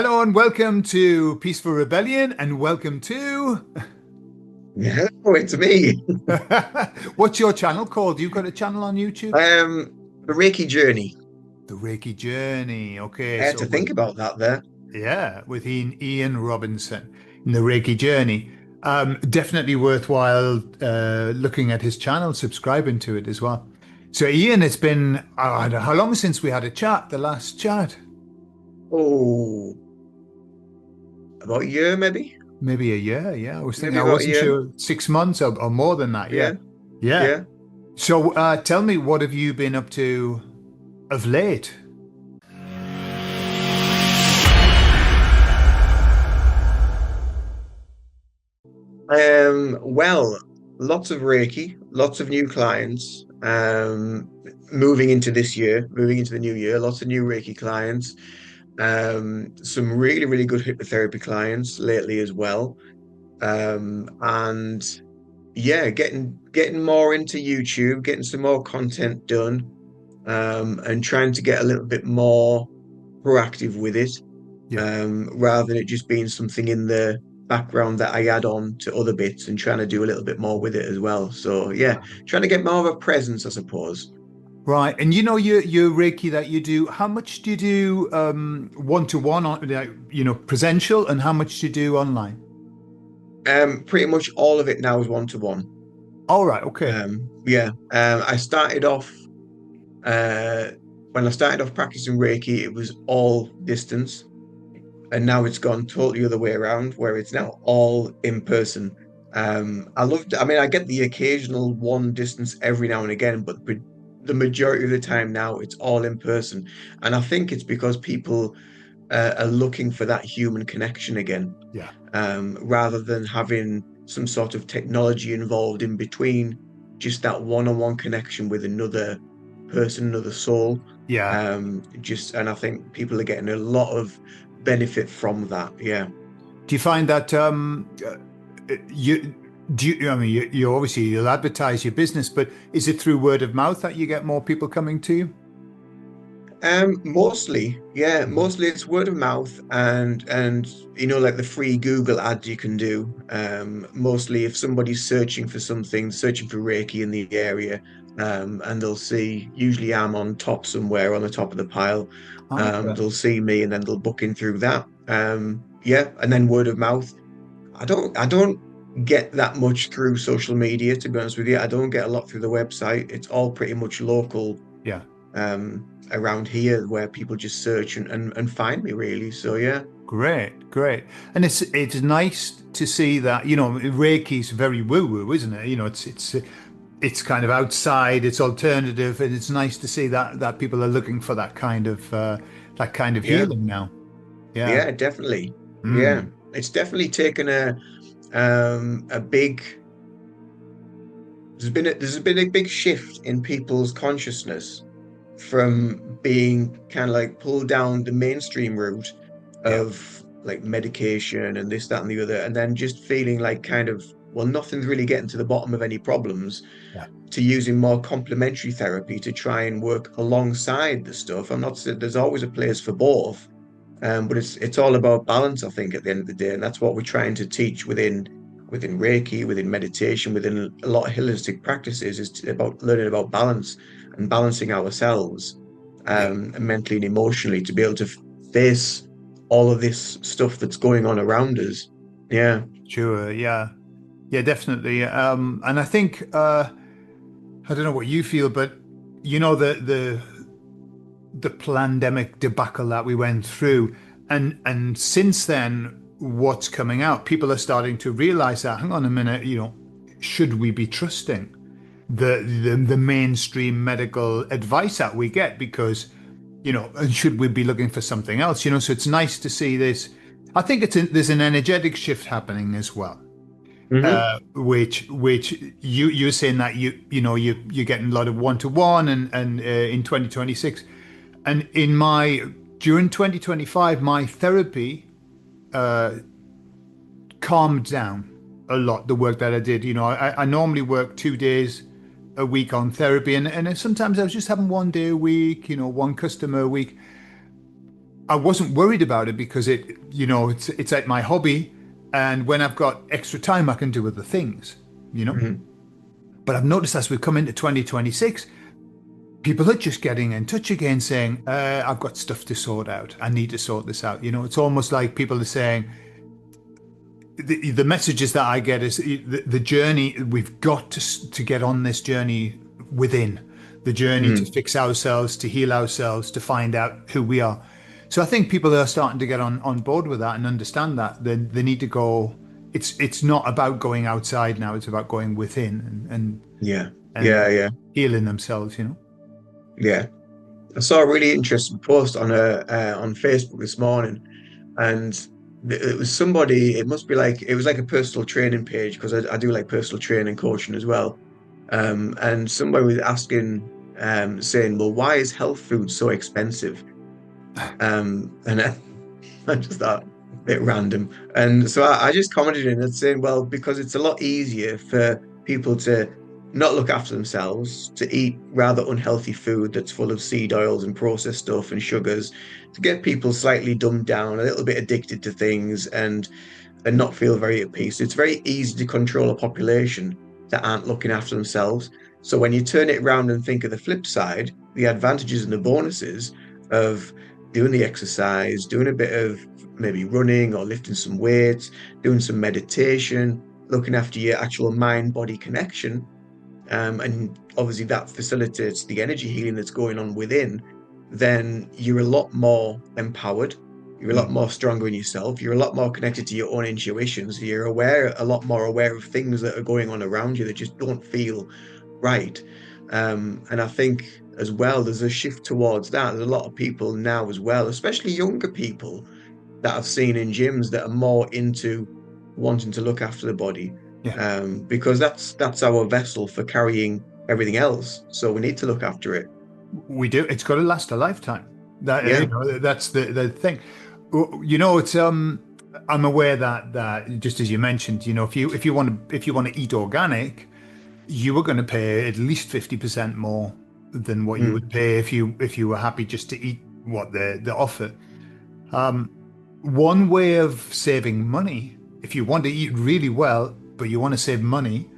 Hello and welcome to Peaceful Rebellion, and welcome to Hello, it's me. what's your channel called? You've got a channel on YouTube? The Reiki journey. The Reiki Journey. Okay, I had so to think about that there. with Ian Robinson in the Reiki Journey. Definitely worthwhile looking at his channel, subscribing to it as well. So Ian, it's been I don't know how long since we had a chat, the last chat? Oh, about a year, maybe? Maybe a year, yeah. I was thinking, Maybe I about a wasn't year. sure, 6 months or more than that, yeah. Yeah, Yeah. yeah. So tell me, what have you been up to of late? Well, lots of Reiki, lots of new clients. Moving into this year, moving into the new year, lots of new Reiki clients. Some really, really good hypnotherapy clients lately as well. And yeah, getting more into YouTube, getting some more content done, and trying to get a little bit more proactive with it, Yeah. rather than it just being something in the background that I add on to other bits and trying to do a little bit more with it as well. So yeah, trying to get more of a presence, I suppose. Right. And you know your Reiki that you do, how much do you do one-to-one on presential, and how much do you do online? Pretty much all of it now is one to one. All right, okay. Yeah. I started off uh, when I started off practicing Reiki, it was all distance. And now it's gone totally other way around, where it's now all in person. I mean, I get the occasional one distance every now and again, but the majority of the time now it's all in person. And I think it's because people are looking for that human connection again, Yeah. rather than having some sort of technology involved in between, just that one-on-one connection with another person, another soul. Yeah. And I think people are getting a lot of benefit from that. Yeah. Do you find that you I mean, you obviously you'll advertise your business, but is it through word of mouth that you get more people coming to you? Mostly, yeah, Mhm. mostly it's word of mouth and like the free Google ads you can do. Mostly if somebody's searching for something, searching for Reiki in the area, and they'll see, usually I'm on top somewhere on the top of the pile. Okay. They'll see me and then they'll book in through that. Yeah, and then word of mouth. I don't get that much through social media, to be honest with you. I don't get a lot through the website. It's all pretty much local, Yeah. around here, where people just search and find me, really. So yeah. Great, great. And it's nice to see that, Reiki's very woo-woo, isn't it? It's kind of outside, it's alternative, and it's nice to see that people are looking for that kind of Yeah, healing now. Yeah. yeah, definitely. Yeah, Mm. it's definitely taken a big there's been a big shift in people's consciousness from being kind of like pulled down the mainstream route Yeah. of like medication and this, that, and the other, and then just feeling like kind of, well, nothing's really getting to the bottom of any problems, Yeah. to using more complementary therapy to try and work alongside the stuff. I'm not saying there's always a place for both, but it's all about balance, I think, at the end of the day, and that's what we're trying to teach within Reiki, within meditation, within a lot of holistic practices, is about learning about balance and balancing ourselves, Yeah. mentally and emotionally, to be able to face all of this stuff that's going on around us. Yeah. Sure. Yeah. Yeah, definitely. And I think I don't know what you feel, but the pandemic debacle that we went through, and since then, what's coming out? People are starting to realize that, hang on a minute, should we be trusting the mainstream medical advice that we get? Because, and should we be looking for something else? So it's nice to see this. I think there's an energetic shift happening as well, Hmm. which you're saying that you're getting a lot of one-to-one, and in 2026, and during 2025, my therapy calmed down a lot. The work that I did, I normally work 2 days a week on therapy, and sometimes I was just having one day a week, one customer a week. I wasn't worried about it because it's like my hobby, and when I've got extra time, I can do other things, you know. Mhm. But I've noticed as we come into 2026, people are just getting in touch again, saying, "I've got stuff to sort out. I need to sort this out." You know, it's almost like people are saying, the messages that I get is the journey. We've got to get on this journey within the journey to Mm. fix ourselves, to heal ourselves, to find out who we are. So I think people are starting to get on board with that and understand that they need to go. It's not about going outside now. It's about going within Yeah, and yeah, yeah, healing themselves. You know. yeah. I saw a really interesting post on Facebook this morning, and it was somebody. It must be like it was like a personal training page because I do like personal training coaching as well. And somebody was asking, saying, "Well, why is health food so expensive?" And I just thought a bit random. And so I just commented in and saying, well, because it's a lot easier for people to not look after themselves, to eat rather unhealthy food that's full of seed oils and processed stuff and sugars, to get people slightly dumbed down, a little bit addicted to things and not feel very at peace. It's very easy to control a population that aren't looking after themselves. So when you turn it around and think of the flip side, the advantages and the bonuses of doing the exercise, doing a bit of maybe running or lifting some weights, doing some meditation, looking after your actual mind body connection. And obviously that facilitates the energy healing that's going on within, then you're a lot more empowered. You're a lot more stronger in yourself. You're a lot more connected to your own intuition. So you're a lot more aware of things that are going on around you that just don't feel right. And I think as well, there's a shift towards that. There's a lot of people now as well, especially younger people that I've seen in gyms that are more into wanting to look after the body, Yeah. because that's our vessel for carrying everything else. So we need to look after it. We do. It's got to last a lifetime. Yeah. That's the thing. You know, it's I'm aware that just as you mentioned, you know, if you want to eat organic, you were going to pay at least 50% more than what you would Mm, pay if you were happy just to eat what they offer. One way of saving money, if you want to eat really well, but you want to save money,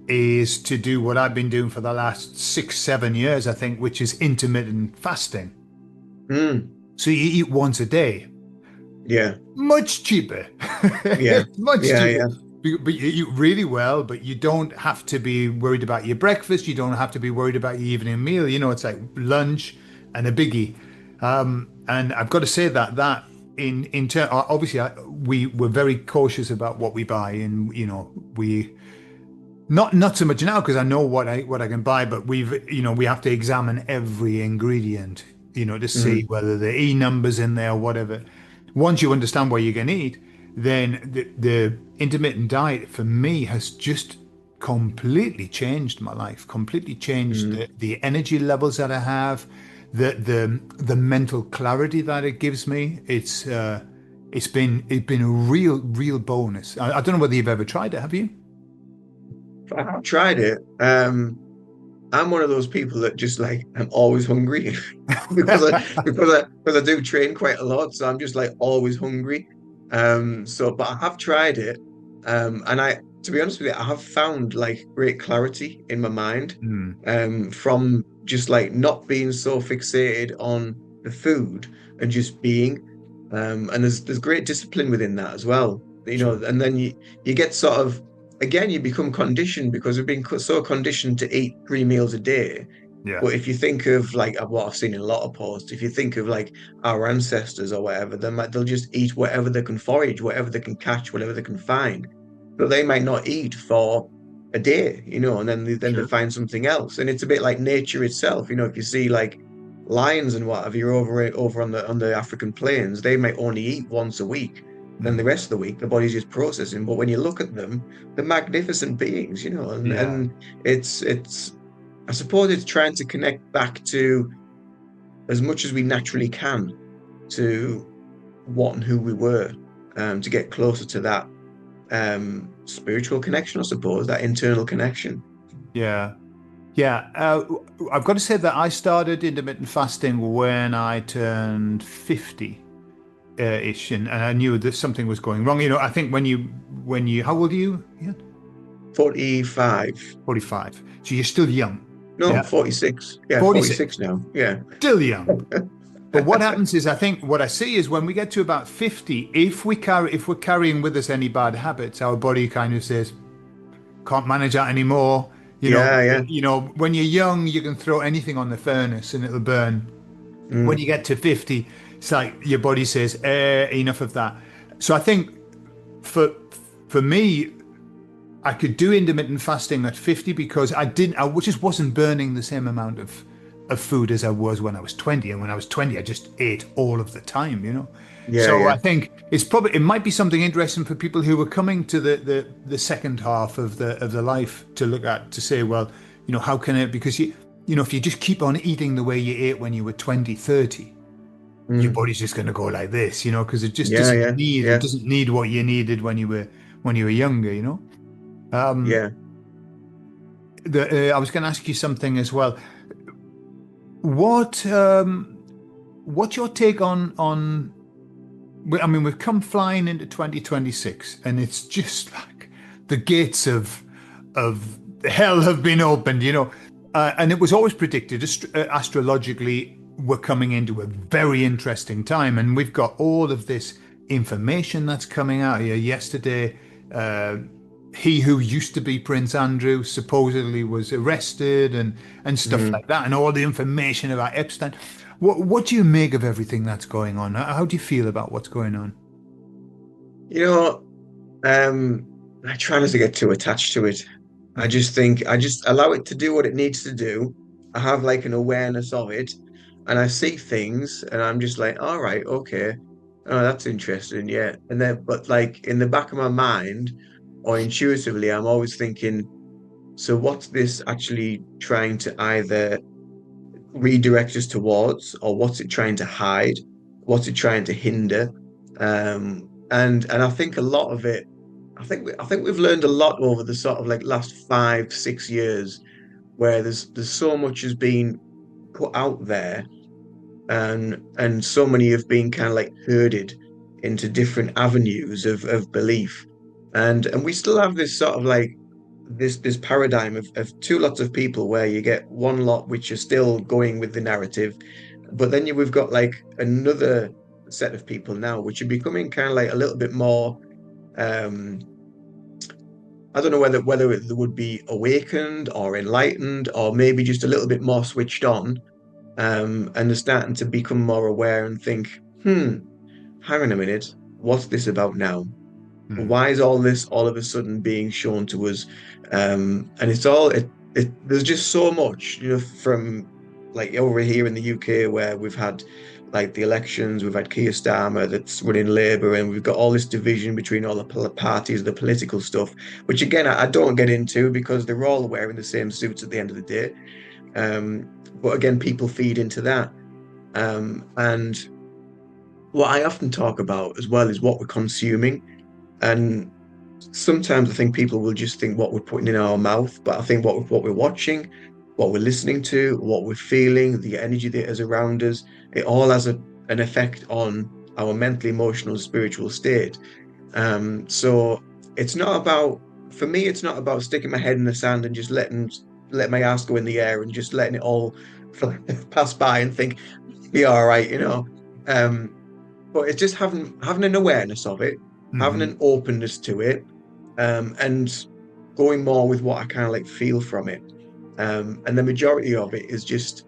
is to do what I've been doing for the last 6, 7 years, I think, which is intermittent fasting. mm, So you eat once a day, yeah. much cheaper. Yeah. It's much Yeah. cheaper. Yeah. But you eat really well, but you don't have to be worried about your breakfast. You don't have to be worried about your evening meal. You know, it's like lunch and a biggie. And I've got to say that in turn, obviously, we were very cautious about what we buy, and you know, we not so much now because I know what I can buy, but we have to examine every ingredient, you know, to see Mm, whether the E numbers in there or whatever. Once you understand what you're going to eat, then the intermittent diet for me has just completely changed my life, completely changed mm. the energy levels that I have, the mental clarity that it gives me. It's been a real bonus. I don't know whether you've ever tried it. Have you? I have tried it. I'm one of those people that just like I'm always hungry because I do train quite a lot, so I'm just like always hungry. So but I have tried it. And I to be honest with you, I have found like great clarity in my mind, Hmm. from just like not being so fixated on the food and just being. And there's great discipline within that as well. Sure. And then you get sort of again, you become conditioned because we've been so conditioned to eat 3 meals a day. Yeah. But if you think of like what I've seen in a lot of posts, if you think of like our ancestors or whatever, they'll just eat whatever they can forage, whatever they can catch, whatever they can find. But they might not eat for a day, and then they Sure. find something else. And it's a bit like nature itself. If you see like lions and whatever, you're over on the African plains, they might only eat once a week. Then the Hmm. rest of the week, the body's just processing. But when you look at them, they're magnificent beings, and Yeah. it's I suppose it's trying to connect back to as much as we naturally can to what and who we were, to get closer to that spiritual connection, I suppose, that internal connection. Yeah. Yeah. I've got to say that I started intermittent fasting when I turned 50. ish, and I knew that something was going wrong. You know, I think when you how old are you? Yeah, 45. 45. So you're still young. No, Yeah, 46. Yeah, 46. 46 now. Yeah. Still young. But what happens is, I think what I see is when we get to about 50, if we're carrying with us any bad habits, our body kind of says, can't manage that anymore. Yeah, yeah. When you're young, you can throw anything on the furnace and it'll burn. When Mm, you get to 50, it's like your body says, enough of that. So I think for for me, I could do intermittent fasting at 50 because I just wasn't burning the same amount of food as I was when I was 20. And when I was 20, I just ate all of the time. yeah, So yeah. I think it might be something interesting for people who are coming to the second half of the life to look at, to say, well, how can it, because if you just keep on eating the way you ate when you were 20, 30, your Mm, body's just going to go like this, because it just yeah, doesn't yeah, need, it yeah, doesn't need what you needed when you were younger. Um, yeah. I was going to ask you something as well. What's your take on? I mean, we've come flying into 2026, and it's just like the gates of hell have been opened. And it was always predicted astrologically we're coming into a very interesting time, and we've got all of this information that's coming out here. Yesterday, uh, he who used to be Prince Andrew supposedly was arrested, and stuff Mm. like that, and all the information about Epstein. What do you make of everything that's going on? How do you feel about what's going on? You know, I try not to get too attached to it. I Mm, just think I just allow it to do what it needs to do. I have like an awareness of it, and I see things, and I'm just like, all right, okay, oh, that's interesting, yeah. And then, but like in the back of my mind, or intuitively, I'm always thinking, so what's this actually trying to either redirect us towards, or what's it trying to hide? What's it trying to hinder? And I think a lot of it, I think we've learned a lot over the sort of like last 5, 6 years, where there's so much has been put out there, and so many have been kind of like herded into different avenues of belief, and we still have this sort of like this paradigm of two lots of people, where you get one lot which are still going with the narrative, but then we've got like another set of people now which are becoming kind of like a little bit more, um I don't know whether they would be awakened or enlightened, or maybe just a little bit more switched on, and they're starting to become more aware and think, hang on a minute, what's this about now? mm, Why is all this all of a sudden being shown to us? And it's all there's just so much, from like over here in the UK, where we've had like the elections, we've had Keir Starmer that's running Labour, and we've got all this division between all the parties, the political stuff, which again I don't get into because they're all wearing the same suits at the end of the day. But again, people feed into that. And what I often talk about as well is what we're consuming. And sometimes I think people will just think what we're putting in our mouth, but I think what we're watching, what we're listening to, what we're feeling, the energy that is around us, it all has an effect on our mental, emotional, spiritual state. So it's not about, for me, it's not about sticking my head in the sand and just let my ass go in the air and just letting it all pass by and think, be all right, Um, but it's just having an awareness of it, having mhm, an openness to it, and going more with what I kind of like feel from it. And the majority of it is just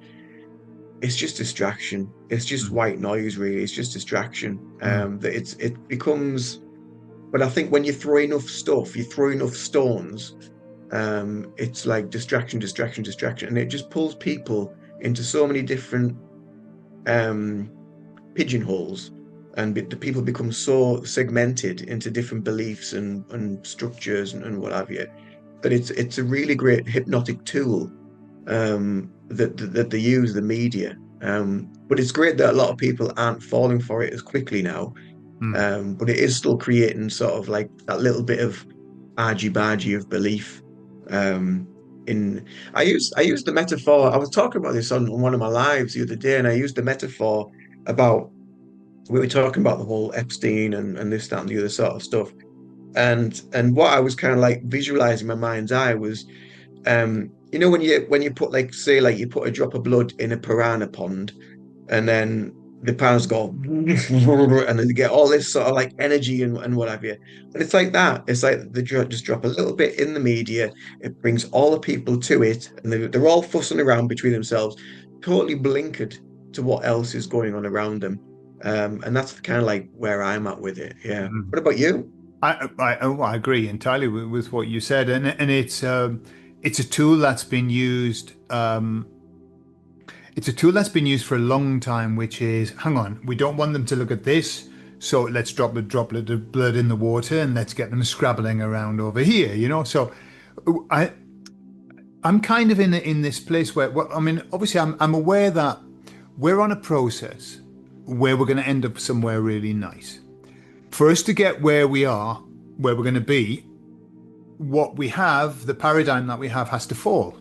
it's just distraction. It's just mm, white noise, really. It's just distraction. mm, That it becomes. But I think when you throw enough stuff, you throw enough stones, it's like distraction, distraction, distraction, and it just pulls people into so many different um pigeonholes, and the people become so segmented into different beliefs and structures and what have you, that it's a really great hypnotic tool, that they use, the media. But it's great that a lot of people aren't falling for it as quickly now. mm. But it is still creating sort of like that little bit of argy-bargy of belief. Um, in I used the metaphor. I was talking about this on one of my lives the other day, and I used the metaphor about we were talking about the whole Epstein and this, that, and the other sort of stuff. And what I was kind of like visualizing in my mind's eye was, when you put, like, say, like you put a drop of blood in a piranha pond, and then the piranhas go and then they get all this sort of like energy and what have you. And it's like that. It's like they just drop a little bit in the media. It brings all the people to it, and they're all fussing around between themselves, totally blinkered to what else is going on around them. And that's kind of like where I'm at with it. Yeah. Mm. What about you? I agree entirely with what you said, and it's a tool that's been used. It's a tool that's been used for a long time, which is, hang on, we don't want them to look at this, so let's drop a droplet of blood in the water and let's get them scrabbling around over here, you know? So I I'm kind of in this place where, well, I mean, obviously I'm aware that we're on a process where we're going to end up somewhere really nice. For us to get where we are, where we're going to be, what we have, the paradigm that we have has to fall.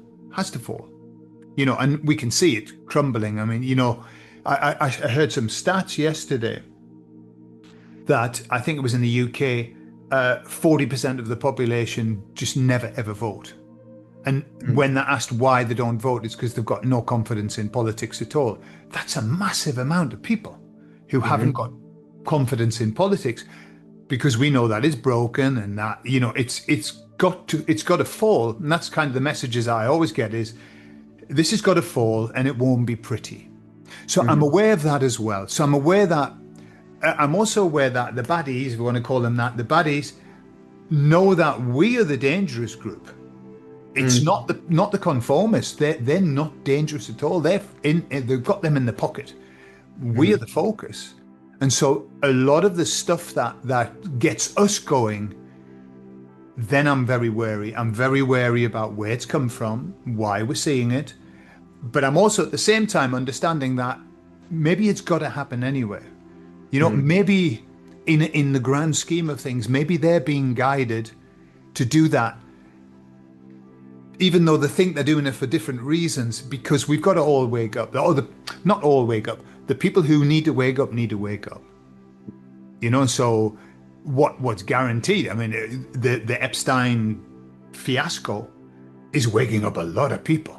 You know, and we can see it crumbling. I mean, you know, I heard some stats yesterday that I think it was in the UK, 40% of the population just never ever vote. And when they're asked why they don't vote, it's because they've got no confidence in politics at all. That's a massive amount of people who haven't got confidence in politics, because we know that is broken, and that, you know, it's got to fall. And that's kind of the messages I always get is, this has got to fall and it won't be pretty. So I'm aware of that as well. So I'm also aware that the baddies, if we want to call them that, the baddies know that we are the dangerous group. It's not the conformists. They're not dangerous at all. They've got them in the pocket. We are the focus. And so a lot of the stuff that gets us going, then I'm very wary. I'm very wary about where it's come from, why we're seeing it. But I'm also at the same time understanding that maybe it's got to happen anyway. You know, maybe in the grand scheme of things, maybe they're being guided to do that, even though they think they're doing it for different reasons, because we've got to all wake up. Not all wake up. The people who need to wake up need to wake up. You know, so what's guaranteed? I mean, the Epstein fiasco is waking up a lot of people.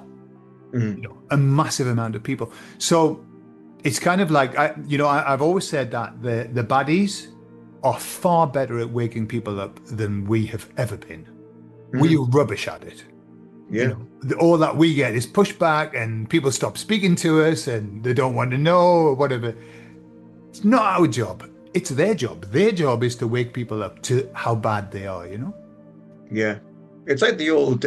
You know, a massive amount of people. So it's kind of like, I've always said that the baddies are far better at waking people up than we have ever been. We are rubbish at it. Yeah. You know, all that we get is pushback, and people stop speaking to us, and they don't want to know or whatever. It's not our job. It's their job. Their job is to wake people up to how bad they are, you know? Yeah. It's like the old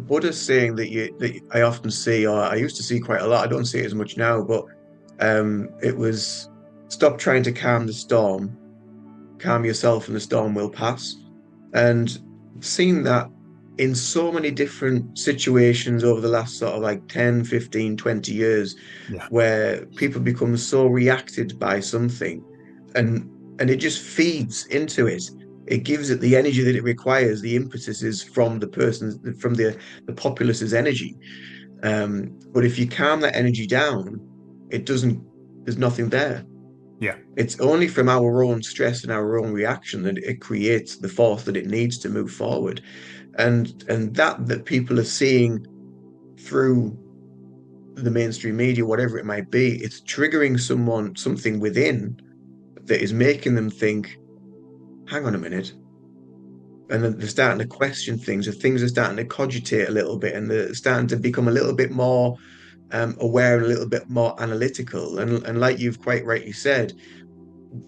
Buddhist saying that I often see, or I used to see quite a lot. I don't see it as much now, but it was, stop trying to calm the storm, calm yourself and the storm will pass. And seeing that in so many different situations over the last sort of like 10, 15, 20 years, Yeah. where people become so reacted by something, and it just feeds into it. It gives it the energy that it requires. The impetus is from the person, from the populace's energy. But if you calm that energy down, it doesn't. There's nothing there. Yeah. It's only from our own stress and our own reaction that it creates the force that it needs to move forward. And that people are seeing through the mainstream media, whatever it might be, it's triggering something within that is making them think, hang on a minute. And then they're starting to question things, or things are starting to cogitate a little bit, and they're starting to become a little bit more aware and a little bit more analytical. And like you've quite rightly said,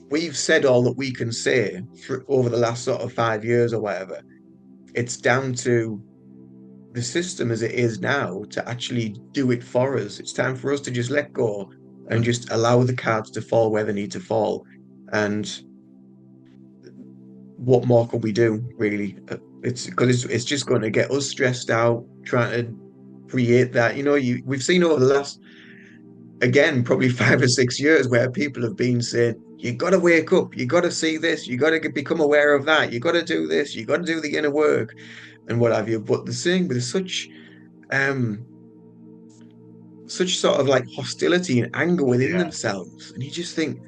we've said all that we can say over the last sort of 5 years or whatever. It's down to the system as it is now to actually do it for us. It's time for us to just let go and just allow the cards to fall where they need to fall. And what more can we do, really? It's because it's just going to get us stressed out trying to create that. You know, we've seen over the last, again, probably 5 or 6 years, where people have been saying, you got to wake up, you got to see this, you got to become aware of that, you got to do this, you got to do the inner work and what have you. But the thing with such such sort of like hostility and anger within Yeah. themselves, and you just think,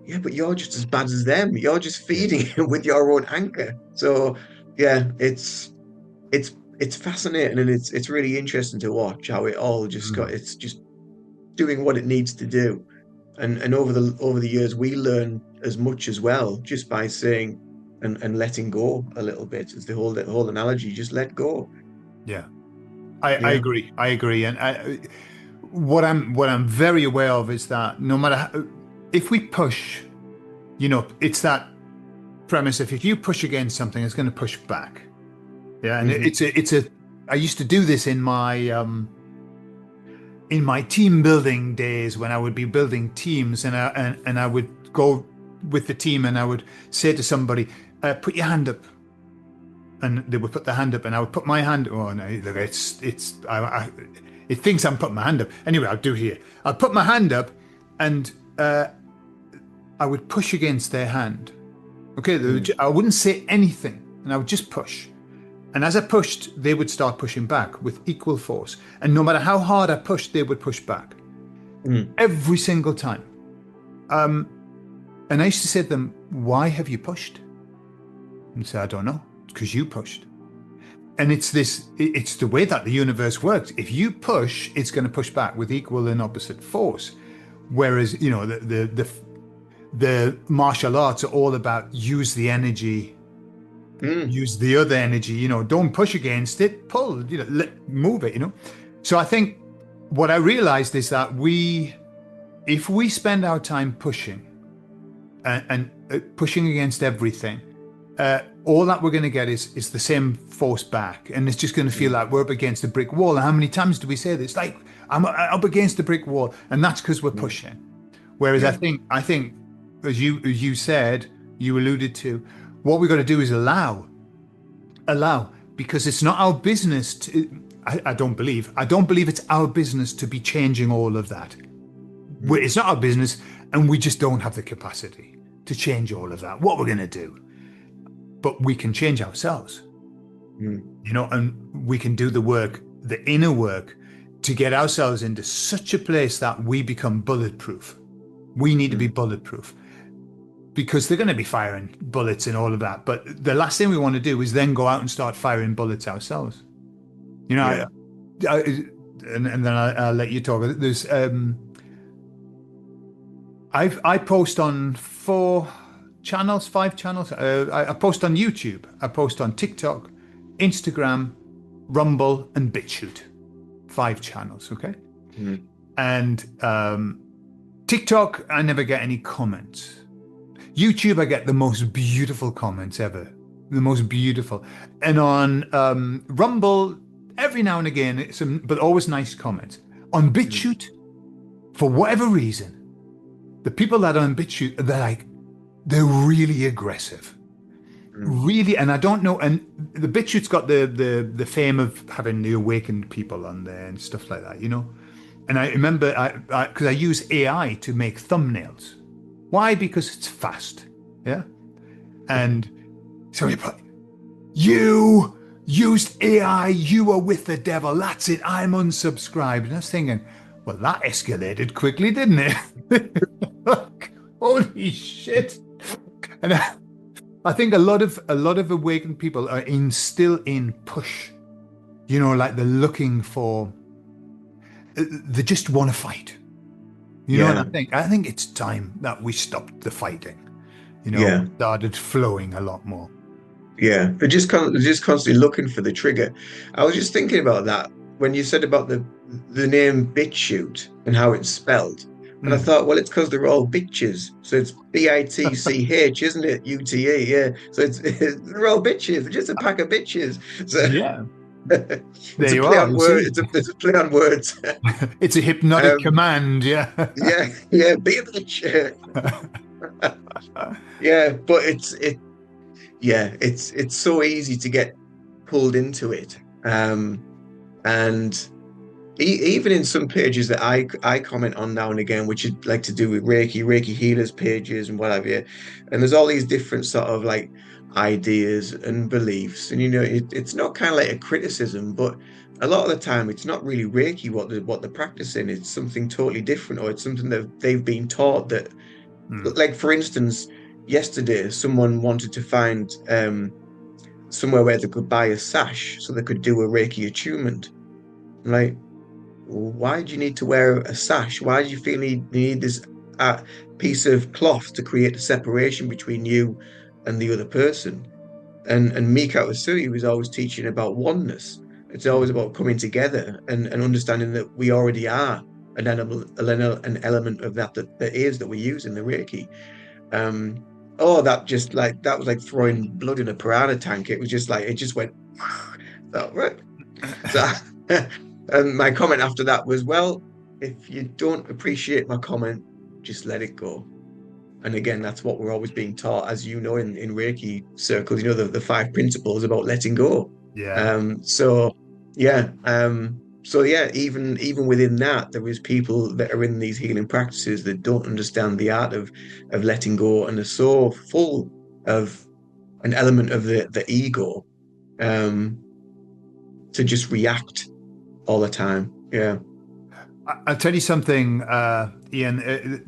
yeah, but you're just as bad as them. You're just Yeah. feeding him with your own anger. So yeah, it's fascinating, and it's really interesting to watch how it all just got, Mm. it's just doing what it needs to do. And over the years we learn as much as well, just by saying and letting go a little bit. As the whole analogy, just let go. Yeah. I Yeah. agree. I agree. And what I'm very aware of is that no matter how, if we push, it's that premise. If you push against something, it's going to push back. Yeah. And Hmm. I used to do this in my team building days when I would be building teams, and I would go with the team and I would say to somebody, put your hand up. And they would put their hand up, and I would put my hand. Oh no, look, it thinks I'm putting my hand up. Anyway, I'll do here. I'll put my hand up, and I would push against their hand. Okay, I wouldn't say anything, and I would just push. And as I pushed, they would start pushing back with equal force. And no matter how hard I pushed, they would push back Mm. every single time. And I used to say to them, "Why have you pushed?" And say, "I don't know. It's because you pushed." And it's the way that the universe works. If you push, it's going to push back with equal and opposite force. Whereas, the martial arts are all about use the energy, Mm. use the other energy, don't push against it, pull, move it. So I think what I realized is that if we spend our time pushing and pushing against everything, all that we're going to get is the same force back, and it's just going to feel like we're up against a brick wall. And how many times do we say this? Like, I'm up against a brick wall, and that's because we're pushing. Whereas Yeah. I think, as you said, you alluded to, what we've got to do is allow, because it's not our business to. I don't believe it's our business to be changing all of that. It's not our business, and we just don't have the capacity to change all of that. What we're going to do. But we can change ourselves, Mm. and we can do the work, the inner work, to get ourselves into such a place that we become bulletproof. We need to be bulletproof, because they're going to be firing bullets and all of that. But the last thing we want to do is then go out and start firing bullets ourselves. Yeah. And then I'll let you talk. There's I post on 5 channels. I post on YouTube. I post on TikTok, Instagram, Rumble, and BitChute. 5 channels, okay? Mm. And TikTok, I never get any comments. YouTube, I get the most beautiful comments ever. The most beautiful. And on Rumble, every now and again, but always nice comments. On BitChute, for whatever reason, the people that are on BitChute, they're really aggressive. Really, and I don't know. And the BitChute's got the fame of having the awakened people on there and stuff like that, And I remember, because I use AI to make thumbnails. Why? Because it's fast, yeah. And so you used AI. You were with the devil. That's it. I'm unsubscribed. And I was thinking, well, that escalated quickly, didn't it? Holy shit! And I think a lot of awakened people are still in push. Like they're looking for. They just want to fight. And I think it's time that we stopped the fighting. Yeah. Started flowing a lot more. Yeah. They're just constantly looking for the trigger. I was just thinking about that when you said about the name BitChute and how it's spelled. And I thought, well, it's because they're all bitches. So it's BITCH, isn't it? UTE, yeah. So they're all bitches. They're just a pack of bitches. So Yeah, there it's a you play are. on You word. see, It's a play on words. it's a hypnotic command. Yeah. Yeah, yeah, be a bitch. Yeah, but it's so easy to get pulled into it. And even in some pages that I comment on now and again, which is like to do with Reiki healers pages and what have you. And there's all these different sort of like ideas and beliefs. And it's not kind of like a criticism, but a lot of the time it's not really Reiki what they're practicing. It's something totally different, or it's something that they've been taught that, Mm. like for instance, yesterday someone wanted to find somewhere where they could buy a sash so they could do a Reiki attunement. Like, why do you need to wear a sash? Why do you feel you need this uh, piece of cloth to create the separation between you and the other person? And Mikao Usui was always teaching about oneness. It's always Mm. about coming together and understanding that we already are an element of that is that we use in the Reiki. Um, oh, that was like throwing blood in a piranha tank. It was just like it just went. So, right. So, and my comment after that was, well, if you don't appreciate my comment, just let it go. And again, that's what we're always being taught, as you know, in Reiki circles, the five principles about letting go. Yeah. So yeah, so yeah, even within that, there is people that are in these healing practices that don't understand the art of letting go and are so full of an element of the ego, um, to just react all the time. Yeah. I'll tell you something, Ian.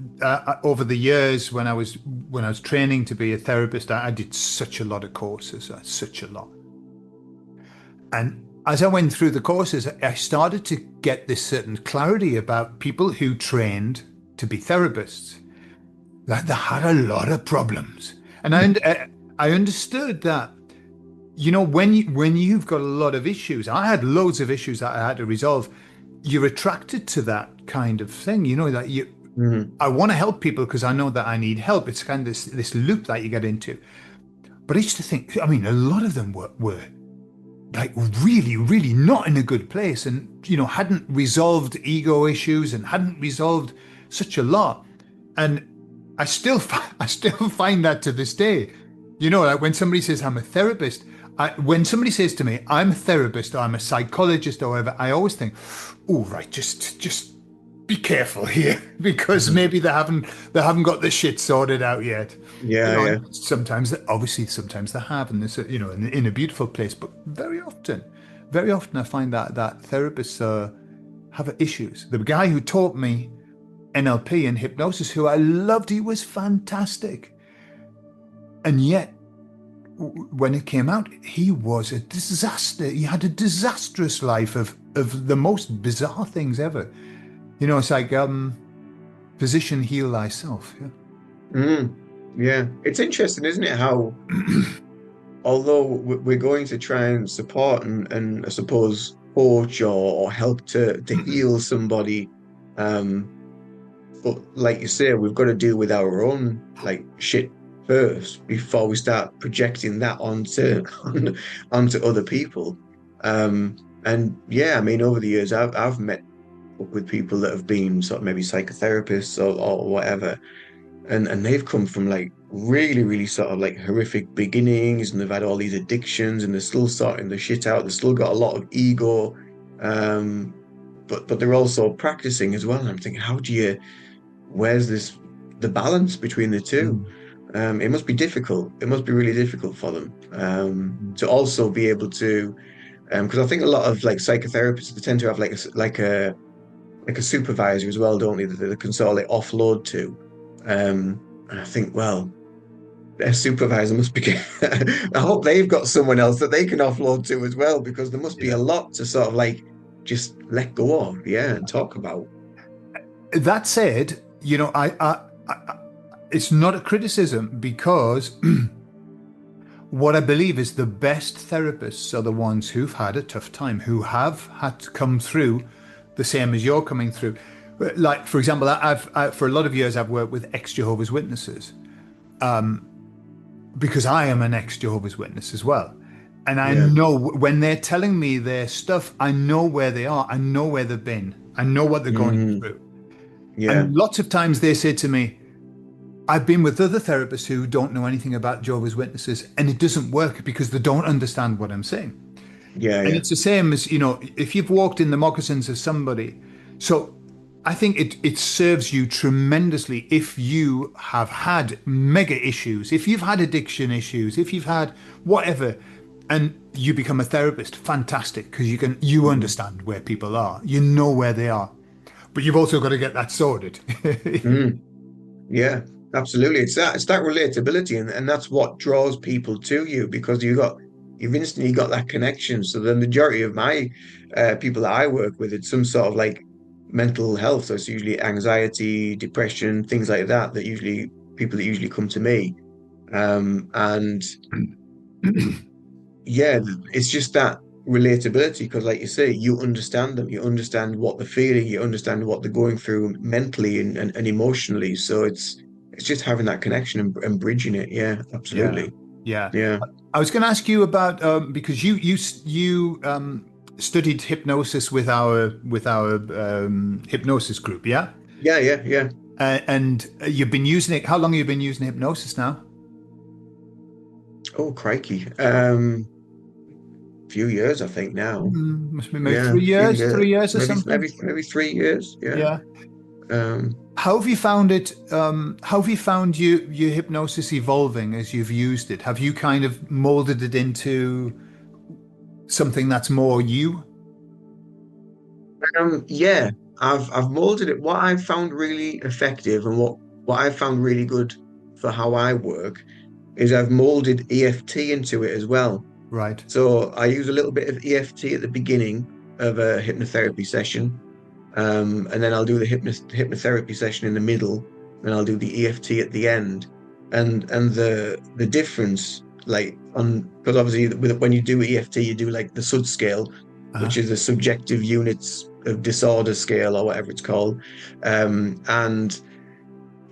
Over the years, when I was training to be a therapist, I did such a lot of courses, such a lot. And as I went through the courses, I started to get this certain clarity about people who trained to be therapists. That they had a lot of problems, and I understood that. When you've got a lot of issues, I had loads of issues that I had to resolve. You're attracted to that kind of thing. You know that you. Mhm. I want to help people because I know that I need help. It's kind of this loop that you get into. But I used to think, I mean, a lot of them were like really, really not in a good place, and hadn't resolved ego issues and hadn't resolved such a lot. And I still find that to this day. Like when somebody says I'm a therapist, when somebody says to me I'm a therapist or I'm a psychologist or whatever, I always think, oh right, just be careful here because Mhm. maybe they haven't got the shit sorted out yet. Yeah, yeah. Sometimes obviously sometimes they have, and this in a beautiful place, but very often I find that therapists have issues. The guy who taught me NLP and hypnosis, who I loved, he was fantastic, and yet when it came out, he was a disaster. He had a disastrous life of the most bizarre things ever. It's like physician heal thyself. Yeah. Mm. Yeah. It's interesting, isn't it? How although we're going to try and support and I suppose coach or help to heal somebody, um, but like you say, we've got to deal with our own like shit first before we start projecting that onto other people. Um, and yeah, I mean, over the years, I've met up with people that have been sort of maybe psychotherapists or whatever, and they've come from like really, really sort of like horrific beginnings, and they've had all these addictions, and they're still sorting the shit out. They've still got a lot of ego, um, but they're also practicing as well. And I'm thinking, where's the balance between the two? Mm. It must be difficult. It must be really difficult for them, to also be able to, because I think a lot of like psychotherapists they tend to have like a supervisor as well, don't they? That they can sort of like offload to. And I think, well, their supervisor must be. I hope they've got someone else that they can offload to as well, because there must be a Yeah. lot to sort of like just let go of, yeah, and talk about. That said, it's not a criticism because what I believe is the best therapists are the ones who've had a tough time, who have had to come through the same as you're coming through. Like, for example, for a lot of years, I've worked with ex-Jehovah's Witnesses because I am an ex-Jehovah's Witness as well. And I Yeah. know when they're telling me their stuff, I know where they are. I know where they've been. I know what they're going Mm, through. yeah. And lots of times they say to me, I've been with other therapists who don't know anything about Jehovah's Witnesses, and it doesn't work because they don't understand what I'm saying. Yeah. And Yeah. it's the same as, if you've walked in the moccasins of somebody. So I think it serves you tremendously if you have had mega issues, if you've had addiction issues, if you've had whatever. And you become a therapist. Fantastic, because you Mm. understand where people are. You know where they are. But you've also got to get that sorted. Mm. Yeah, absolutely. It's that relatability, and that's what draws people to you because you've instantly got that connection. So the majority of my people that I work with, it's some sort of like mental health. So it's usually anxiety, depression, things like that. That usually people that usually come to me. And yeah, it's just that relatability because, like you say, you understand them, you understand what they're feeling, you understand what they're going through mentally and emotionally. So it's just having that connection and bridging it. Yeah, Yeah, absolutely. yeah. Yeah, I was going to ask you about because you studied hypnosis with our hypnosis group, yeah, yeah, yeah, yeah. and you've been using it. How long have you been using hypnosis now? Oh, crikey. Few years, I think now. Must be maybe Yeah, few years, 3 years or maybe something. maybe 3 years. Yeah. Yeah. Um, How have you found it? How have you found your hypnosis evolving as you've used it? Have you kind of molded it into something that's more you? yeah, I've molded it. What I've found really effective and what I've found really good for how I work is I've molded EFT into it as well. Right. So I use a little bit of EFT at the beginning of a hypnotherapy session, and then I'll do the hypnotherapy session in the middle, and I'll do the EFT at the end. And the difference, like on because obviously when you do EFT, you do like the SUD scale, Uh-huh. which is the subjective units of disorder scale or whatever it's called, and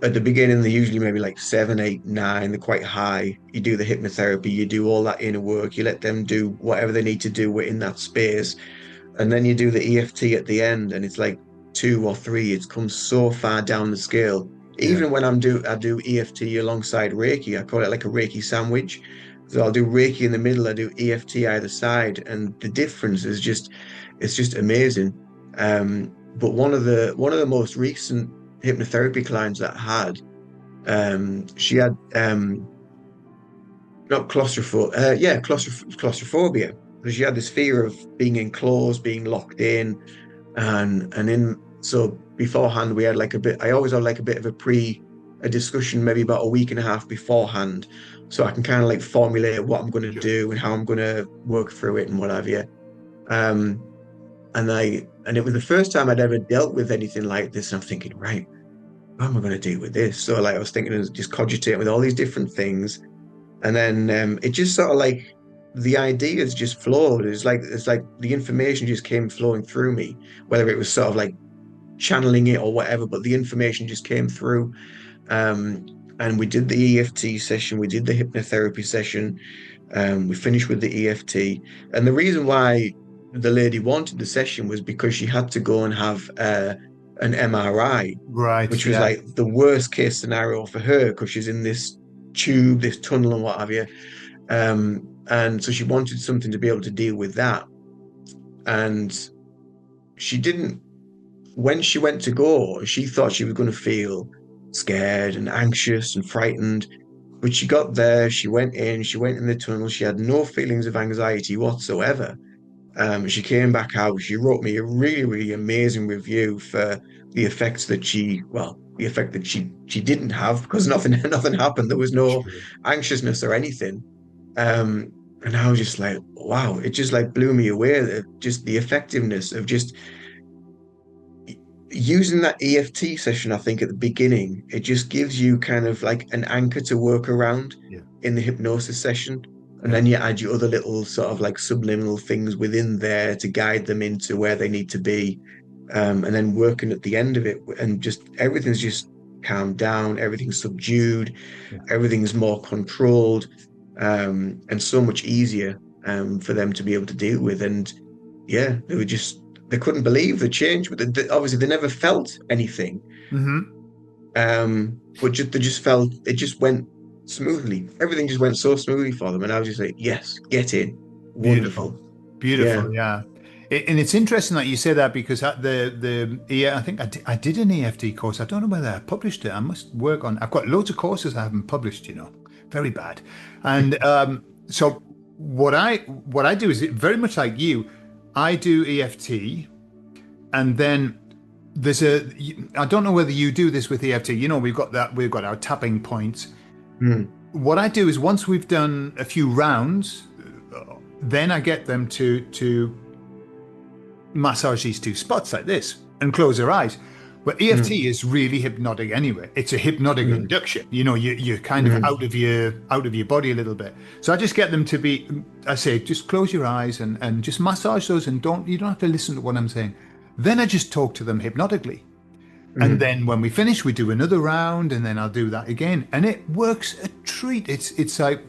at the beginning, they're usually maybe like seven, eight, nine. They're quite high. You do the hypnotherapy, you do all that inner work, you let them do whatever they need to do within that space. And then you do the EFT at the end, and it's like two or three. It's come so far down the scale. Yeah. Even when I do EFT alongside Reiki, I call it like a Reiki sandwich. So I'll do Reiki in the middle, I do EFT either side, and the difference is just it's just amazing. But one of the most recent hypnotherapy clients that I had, she had not claustrophobia, claustrophobia. Because she had this fear of being enclosed, being locked in, and in so beforehand we had like a bit. I always have like a bit of a discussion, maybe about a week and a half beforehand, so I can kind of like formulate what I'm going to Sure. do and how I'm going to work through it and what have you. Um, and it was the first time I'd ever dealt with anything like this, and I'm thinking, right, what am I going to do with this? So like I was thinking of just cogitating with all these different things, and then it just sort of like the ideas just flowed. It's like the information just came flowing through me, whether it was sort of like channeling it or whatever, but the information just came through. Um, and we did the EFT session, we did the hypnotherapy session, we finished with the EFT. And the reason why the lady wanted the session was because she had to go and have an MRI, Right. which was Yeah. like the worst case scenario for her because she's in this tube, this tunnel, and what have you. And so she wanted something to be able to deal with that. And she didn't, when she went to go, she thought she was going to feel scared and anxious and frightened. But she got there, she went in the tunnel, she had no feelings of anxiety whatsoever. She came back out. She wrote me a really, really amazing review for the effects that the effect that she didn't have because nothing, nothing happened. There was no Sure. anxiousness or anything. Um, and I was just like, wow, it just like blew me away. Just the effectiveness of just using that EFT session. I think at the beginning, it just gives you kind of like an anchor to work around Yeah. in the hypnosis session. And Yeah. then you add your other little sort of like subliminal things within there to guide them into where they need to be. And then working at the end of it, and just everything's just calmed down, everything's subdued, Yeah. everything's more controlled, and so much easier for them to be able to deal with. And yeah, they couldn't believe the change, but obviously they never felt anything. Hmm. But they just felt it just went smoothly. Everything just went so smoothly for them, and I was just like, yes, get in, Beautiful. wonderful, yeah. Beautiful. Yeah. And it's interesting that you say that because yeah, I think I did an EFT course. I don't know whether I published it. I must work on. I've got loads of courses I haven't published. Very bad. And so what I do is very much like you. I do EFT, and then there's a. I don't know whether you do this with EFT. You know, we've got our tapping points. Mm, What I do is once we've done a few rounds, then I get them to massage these two spots like this and close their eyes. Well, EFT mm, is really hypnotic anyway. It's a hypnotic mm, induction. You know, you're kind of mm, out of your body a little bit. So I just get them to be. I say, just close your eyes and just massage those, and you don't have to listen to what I'm saying. Then I just talk to them hypnotically. And mm, then when we finish, we do another round, and then I'll do that again, and it works a treat. It's like,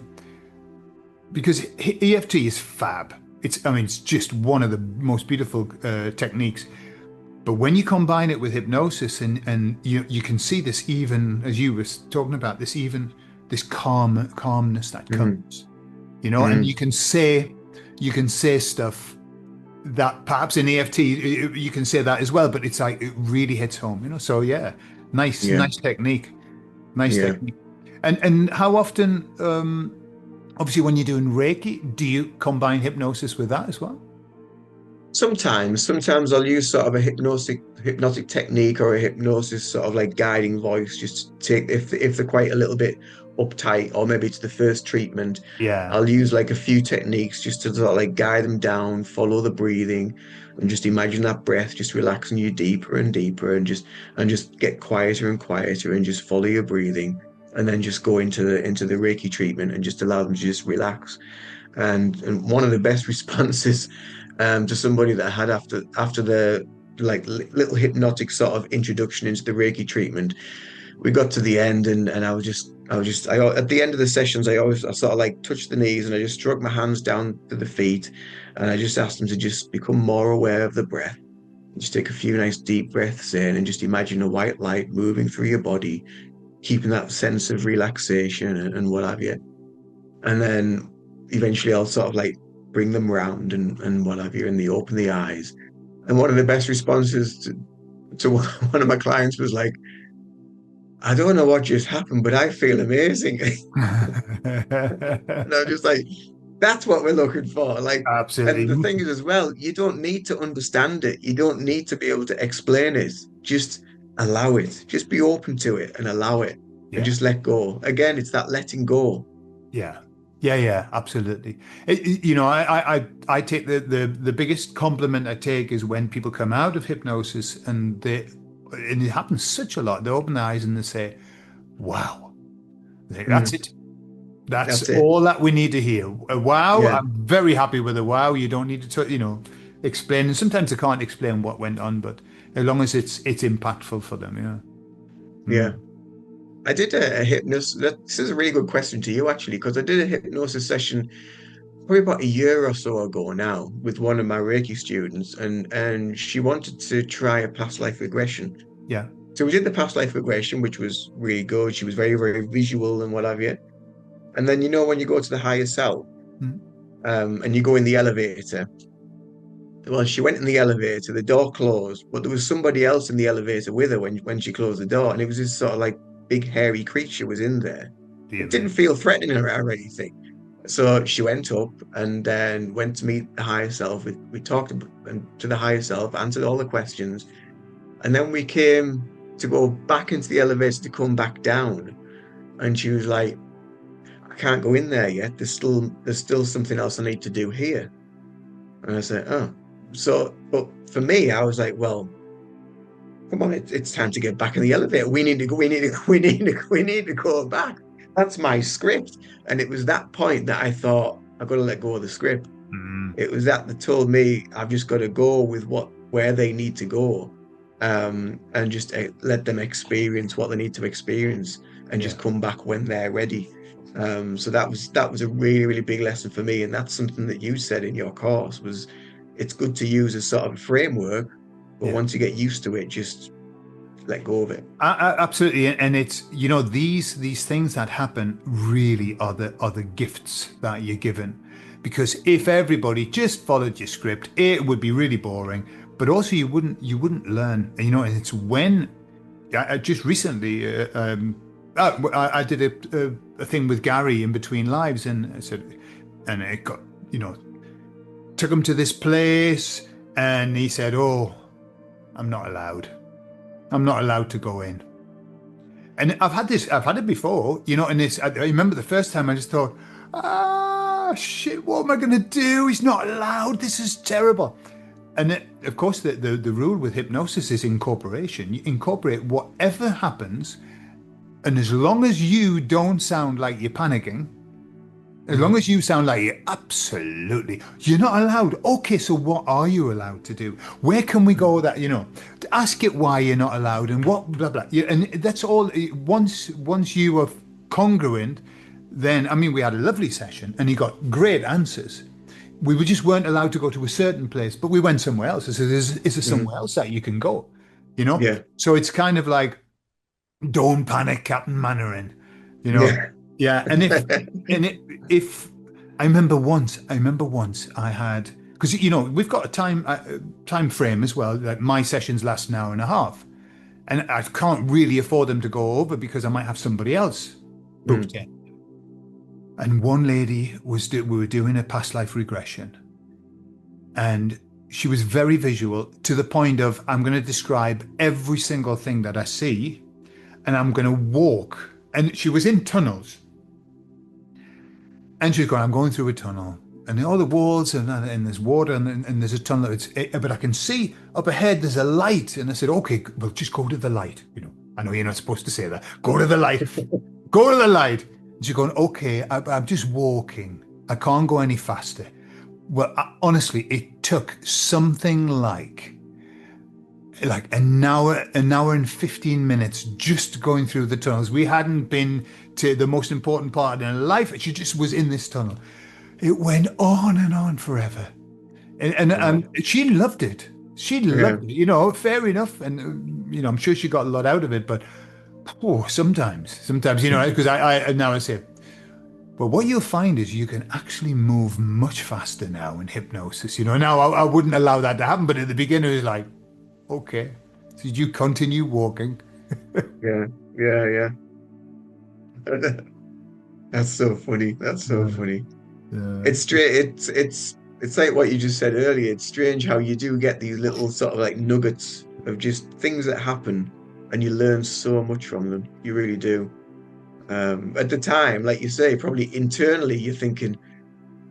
because EFT is fab. It's just one of the most beautiful techniques. But when you combine it with hypnosis, and you can see this, even as you were talking about this calmness that mm, comes, and mm. you can say stuff that perhaps in EFT you can say that as well, but it's like it really hits home. So yeah, Yeah, nice technique, nice yeah. technique. And how often, obviously, when you're doing Reiki, do you combine hypnosis with that as well? Sometimes I'll use sort of a hypnotic technique or a hypnosis sort of like guiding voice, just to take if they're quite a little bit uptight, or maybe it's the first treatment. Yeah, I'll use like a few techniques just to sort of like guide them down, follow the breathing, and just imagine that breath just relaxing you deeper and deeper, and just get quieter and quieter, and just follow your breathing, and then just go into the Reiki treatment and just allow them to just relax. And one of the best responses to somebody that I had after the like little hypnotic sort of introduction into the Reiki treatment, we got to the end, and I at the end of the sessions, I sort of like touched the knees, and I just struck my hands down to the feet, and I just asked them to just become more aware of the breath. Just take a few nice deep breaths in, and just imagine a white light moving through your body, keeping that sense of relaxation and what have you. And then eventually I'll sort of like bring them round and what have you, and they open the eyes. And one of the best responses to one of my clients was like, I don't know what just happened, but I feel amazing. And I'm just like, that's what we're looking for. Like, and the absolutely. thing is as well, you don't need to understand it. You don't need to be able to explain it. Just allow it. Just be open to it and allow it, and Yeah. just let go. Again, it's that letting go. Yeah, yeah, absolutely. I take the biggest compliment I take is when people come out of hypnosis, and it happens such a lot. They open their eyes and they say, "Wow, that's Mm, it. That's that's it. all that we need to hear. A wow. Yeah. I'm very happy with a wow. You don't need to, explain. And sometimes they can't explain what went on, but as long as it's impactful for them, Yeah. Mm. I did a hypnosis. This is a really good question to you, actually, because I did a hypnosis session probably about a year or so ago now with one of my Reiki students, and she wanted to try a past life regression. Yeah. So we did the past life regression, which was really good. She was very, very visual and what have you. And then, when you go to the higher self, Mm. and you go in the elevator, well, she went in the elevator, the door closed, but there was somebody else in the elevator with her when she closed the door, and it was this sort of like big hairy creature was in there. Dear It didn't me. feel threatening or anything. So she went up and then went to meet the higher self. We talked to the higher self, answered all the questions, and then we came to go back into the elevator to come back down. And she was like, "I can't go in there yet. There's still something else I need to do here." And I said, "Oh." So, but for me, I was like, "Well, come on, it's time to get back in the elevator. We need to go. We need to. We need to go back. That's my script." And it was that point that I thought I've got to let go of the script. Mm. It was that told me I've just got to go with where they need to go, and just let them experience what they need to experience, and Yeah. just come back when they're ready. So that was a really, really big lesson for me, and that's something that you said in your course was it's good to use as sort of a framework, but Yeah. once you get used to it, just let go of it. Absolutely, and it's these things that happen really are the gifts that you're given, because if everybody just followed your script, it would be really boring. But also, you wouldn't learn. And it's when I just recently I did a thing with Gary in between lives, and I said, and it got, you know, took him to this place, and he said, "Oh, I'm not allowed. I'm not allowed to go in." And I've had it before, you know, and I remember the first time I just thought, shit, what am I going to do? He's not allowed. This is terrible. And of course, the rule with hypnosis is incorporation. You incorporate whatever happens, and as long as you don't sound like you're panicking, as long as you sound like you're not allowed. Okay, so what are you allowed to do? Where can we go that, you know, ask it why you're not allowed and what, blah, blah. And that's all. Once you are congruent, then, I mean, we had a lovely session and he got great answers. We just weren't allowed to go to a certain place, but we went somewhere else. I said, is there somewhere else that you can go? You know? Yeah. So it's kind of like, don't panic, Captain Mannering. You know? Yeah. Yeah. If I remember once I had, because you know we've got a time frame as well. Like my sessions last an hour and a half, and I can't really afford them to go over because I might have somebody else booked in. And one lady we were doing a past life regression, and she was very visual to the point of I'm going to describe every single thing that I see, and I'm going to walk. And she was in tunnels. And she's going, I'm going through a tunnel, and all the walls, and there's water, and there's a tunnel. But I can see up ahead there's a light. And I said, okay, well, just go to the light. You know, I know you're not supposed to say that. Go to the light. Go to the light. And she's going, okay, I'm just walking. I can't go any faster. Well, honestly, it took something like an hour and 15 minutes just going through the tunnels. We hadn't been to the most important part in her life. She just was in this tunnel. It went on and on forever. And she loved it. She loved it, you know, fair enough. And, you know, I'm sure she got a lot out of it, but sometimes, you know, because I now I say, but what you'll find is you can actually move much faster now in hypnosis. You know, now I wouldn't allow that to happen, but at the beginning it was like, okay, so you continue walking. Yeah. That's so funny. That's so funny. It's straight. It's like what you just said earlier. It's strange how you do get these little sort of like nuggets of just things that happen, and you learn so much from them. You really do. At the time, like you say, probably internally you're thinking,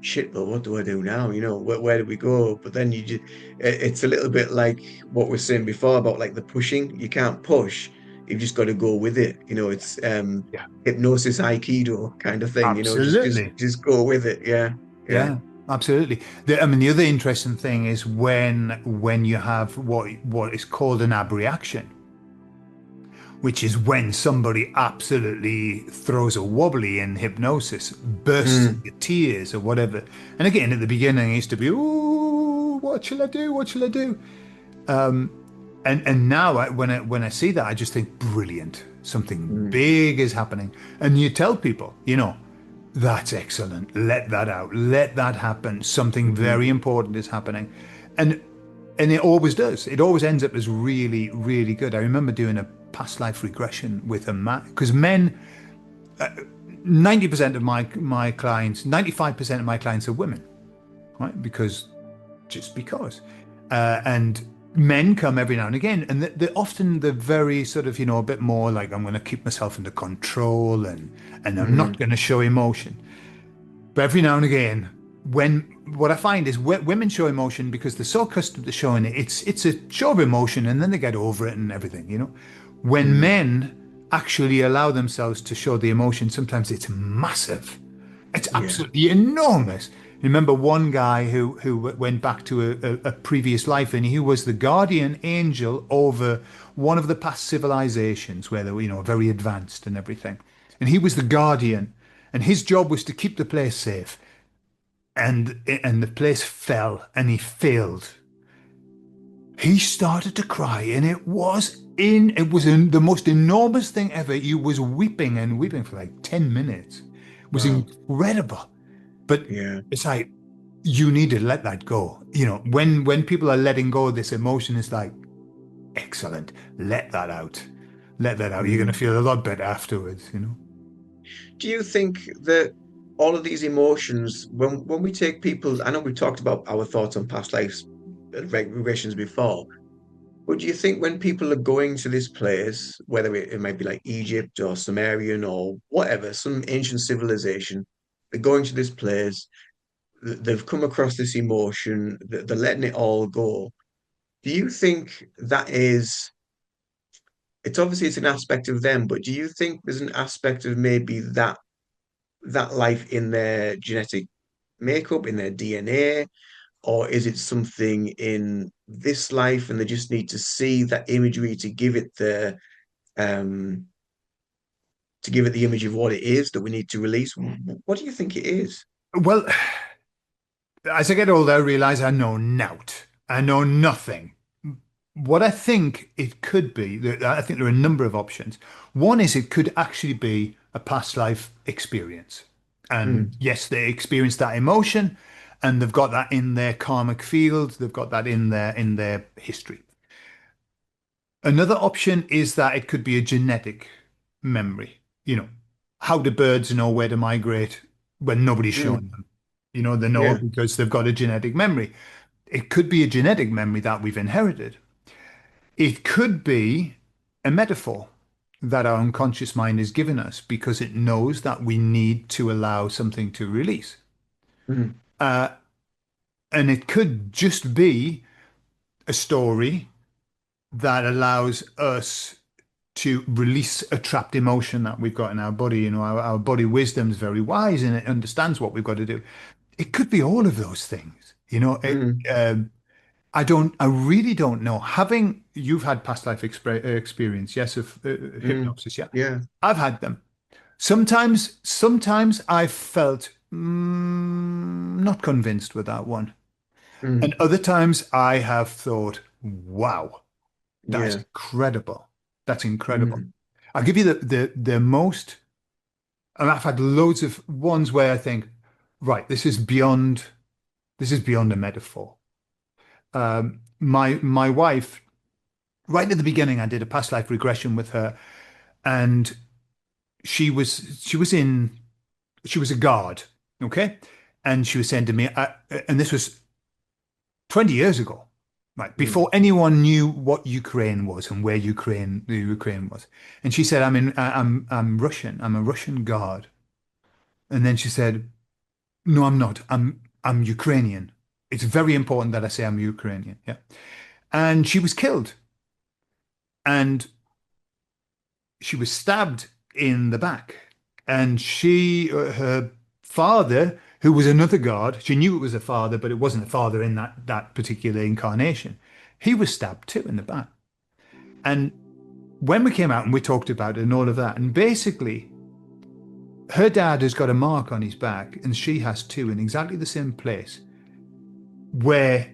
shit, well, what do I do now? You know, where do we go? But then it's a little bit like what we are saying before about like the pushing. You can't push. You've just got to go with it. You know, it's Yeah, hypnosis aikido kind of thing. You know, absolutely. just go with it. Yeah. Yeah, absolutely. I mean, the other interesting thing is when you have what is called an abreaction, which is when somebody absolutely throws a wobbly in hypnosis, bursts into tears or whatever. And again, at the beginning, it used to be, "Ooh, what shall I do? What shall I do?" And now when I see that, I just think, brilliant. Something big is happening. And you tell people, you know, that's excellent. Let that out. Let that happen. Something very important is happening. And it always does. It always ends up as really, really good. I remember doing a past life regression with a man, because men, 90% of my clients, 95% of my clients are women, right? Because and men come every now and again, and they're very sort of, you know, a bit more like, I'm going to keep myself under control, and I'm not going to show emotion. But every now and again, what I find is women show emotion because they're so accustomed to showing it. It's a show of emotion, and then they get over it and everything, you know. When men actually allow themselves to show the emotion, sometimes it's massive. It's absolutely enormous. Remember one guy who went back to a previous life, and he was the guardian angel over one of the past civilizations where they were, you know, very advanced and everything. And he was the guardian, and his job was to keep the place safe. And the place fell, and he failed. He started to cry, and it was the most enormous thing ever. He was weeping and weeping for like 10 minutes. It was incredible. But it's like, you need to let that go. You know, when people are letting go of this emotion, it's like, excellent. Let that out. Let that out. You're going to feel a lot better afterwards, you know. Do you think that all of these emotions, when we take people's, I know we've talked about our thoughts on past lives regressions before, but do you think when people are going to this place, whether it might be like Egypt or Sumerian or whatever, some ancient civilization, they're going to this place, they've come across this emotion, they're letting it all go. Do you think that is, it's obviously it's an aspect of them, but do you think there's an aspect of maybe that life in their genetic makeup, in their DNA, or is it something in this life and they just need to see that imagery um to give it the image of what it is that we need to release? What do you think it is? Well, as I get older, I realize I know nought. I know nothing. What I think it could be, I think there are a number of options. One is it could actually be a past life experience. And Mm, yes, they experienced that emotion and they've got that in their karmic field, they've got that in their history. Another option is that it could be a genetic memory. How do birds know where to migrate when nobody's mm, showing them? They know yeah. because they've got a genetic memory. It could be a genetic memory that we've inherited. It could be a metaphor that our unconscious mind has given us because it knows that we need to allow something to release. Mm, And it could just be a story that allows us to release a trapped emotion that we've got in our body. Our body wisdom is very wise and it understands what we've got to do. It could be all of those things. mm, I really don't know. You've had past life experience, yes, of mm, hypnosis, yeah. yeah. I've had them. Sometimes I've felt not convinced with that one. And Mm, other times I have thought, wow, that is yeah. incredible. That's incredible. Mm, I'll give you the most, and I've had loads of ones where I think, right, this is beyond a metaphor. My wife, right at the beginning, I did a past life regression with her, and she was a guard, okay, and she was saying to me, and this was 20 years ago, right mm, before anyone knew what Ukraine was and where the Ukraine was, and she said, I'm Russian, I'm a Russian guard, and then she said, no, I'm not, I'm Ukrainian. It's very important that I say I'm Ukrainian, yeah, and she was killed, and she was stabbed in the back, and her father, who was another guard, she knew it was a father, but it wasn't a father in that particular incarnation. He was stabbed too in the back. And when we came out and we talked about it and all of that, and basically, her dad has got a mark on his back, and she has too, in exactly the same place where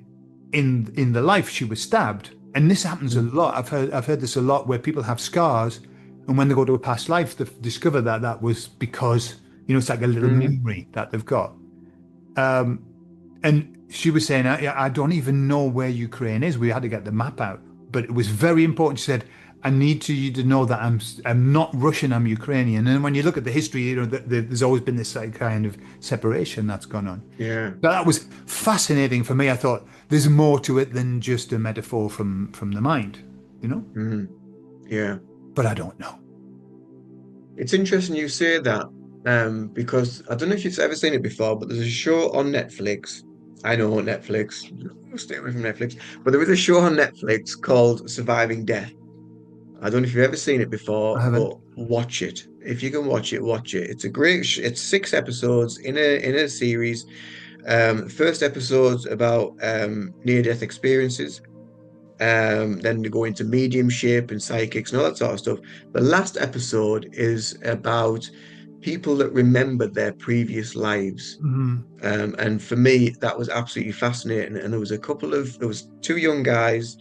in the life she was stabbed. And this happens a mm, lot. I've heard this a lot where people have scars, and when they go to a past life, they discover that that was because it's like a little mm, memory that they've got. And she was saying, I don't even know where Ukraine is. We had to get the map out, but it was very important. She said, I need you to know that I'm not Russian, I'm Ukrainian. And when you look at the history, there's always been this like kind of separation that's gone on. yeah. But that was fascinating for me. I thought there's more to it than just a metaphor from the mind, you know? Mm, yeah. But I don't know. It's interesting you say that, because I don't know if you've ever seen it before, but there's a show on Netflix. I know Netflix, stay away from Netflix, but there is a show on Netflix called Surviving Death. I don't know if you've ever seen it I before, haven't. but watch it. If you can watch it, watch it. It's a great, it's 6 episodes in a series. First episode's about near-death experiences. Then they go into mediumship and psychics and all that sort of stuff. The last episode is about people that remember their previous lives. Mhm. And for me, that was absolutely fascinating. And there was two young guys.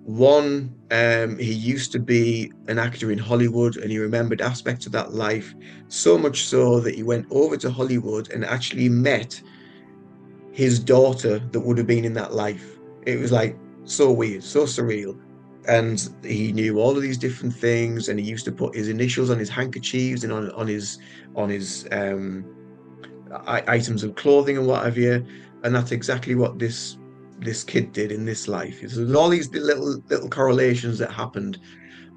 One, he used to be an actor in Hollywood and he remembered aspects of that life, so much so that he went over to Hollywood and actually met his daughter that would have been in that life. It was like so weird, so surreal. And he knew all of these different things, and he used to put his initials on his handkerchiefs and on his items of clothing and what have you. And that's exactly what this kid did in this life. So there's all these little correlations that happened.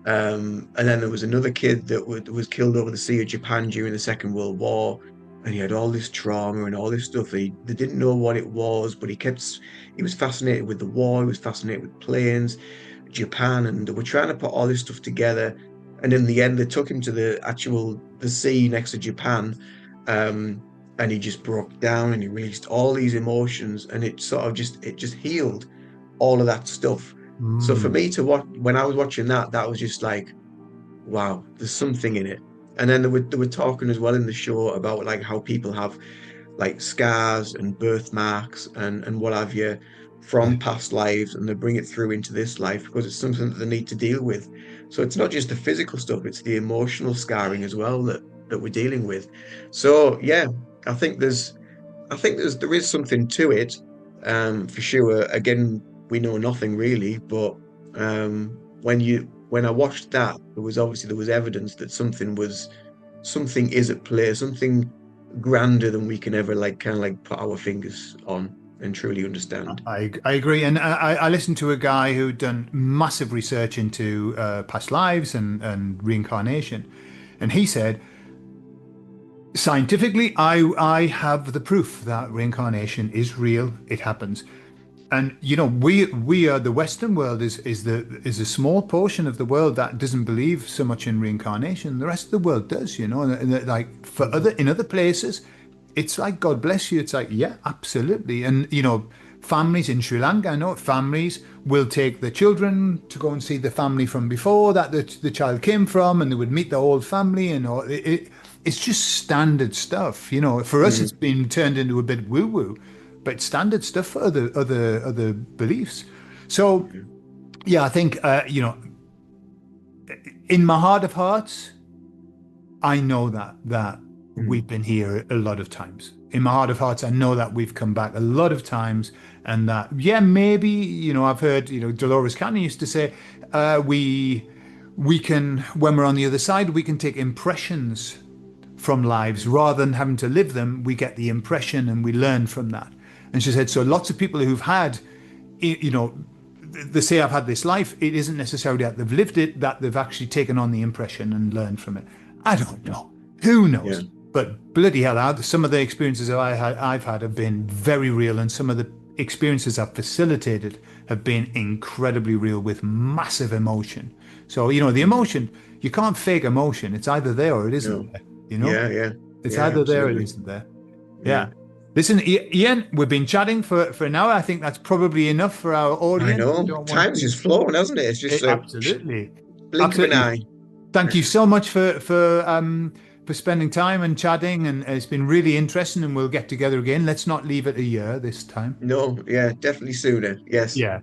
And then there was another kid that was killed over the Sea of Japan during the Second World War, and he had all this trauma and all this stuff. They didn't know what it was, but he was fascinated with the war. He was fascinated with planes, Japan, and they were trying to put all this stuff together. And in the end, they took him to the sea next to Japan, and he just broke down and he released all these emotions, and it just healed all of that stuff. So for me to watch, when I was watching that, that was just like, wow, there's something in it. And then they were talking as well in the show about like how people have like scars and birthmarks and what have you from past lives, and they bring it through into this life because it's something that they need to deal with. So it's not just the physical stuff, it's the emotional scarring as well that we're dealing with. So yeah, I think there is something to it, for sure. Again, we know nothing really, but when I watched that, there was evidence that something is at play, something grander than we can ever like kind of like put our fingers on and truly understand. I agree, and I listened to a guy who'd done massive research into past lives and reincarnation, and he said, scientifically, I have the proof that reincarnation is real. It happens. And we are the Western world is a small portion of the world that doesn't believe so much in reincarnation. The rest of the world does, and like in other places, it's like God bless you. It's like, yeah, absolutely. And families in Sri Lanka, I know families will take the children to go and see the family from before that the child came from, and they would meet the whole family, and it's just standard stuff. For us, it's been turned into a bit woo-woo, but standard stuff for other beliefs. So, yeah, I think in my heart of hearts, I know that we've been here a lot of times. In my heart of hearts, I know that we've come back a lot of times, and that maybe I've heard Dolores Cannon used to say we can, when we're on the other side, we can take impressions from lives rather than having to live them. We get the impression and we learn from that. And she said, so lots of people who've had, they say I've had this life, it isn't necessarily that they've lived it, that they've actually taken on the impression and learned from it. I don't know. Who knows? Yeah. But bloody hell, some of the experiences that I've had have been very real, and some of the experiences I've facilitated have been incredibly real with massive emotion. So, the emotion, you can't fake emotion. It's either there or it isn't there. Yeah. It's either there or it isn't there. Yeah. Listen, Ian, we've been chatting for an hour. I think that's probably enough for our audience. I know. Time's just flowing, hasn't it? It's just absolutely. Blink of an eye. Thank you so much for spending time and chatting, and it's been really interesting, and we'll get together again. Let's not leave it a year this time. No, yeah, definitely sooner. Yes. Yeah.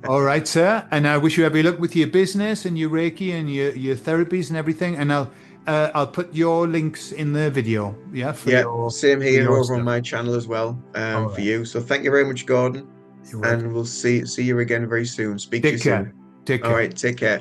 All right, sir. And I wish you every luck with your business and your Reiki and your therapies and everything. And I'll put your links in the video. Yeah. Same here over on my channel as well, for you. So thank you very much, Gordon. And we'll see you again very soon. Speak to you soon. Take care. All right. Take care.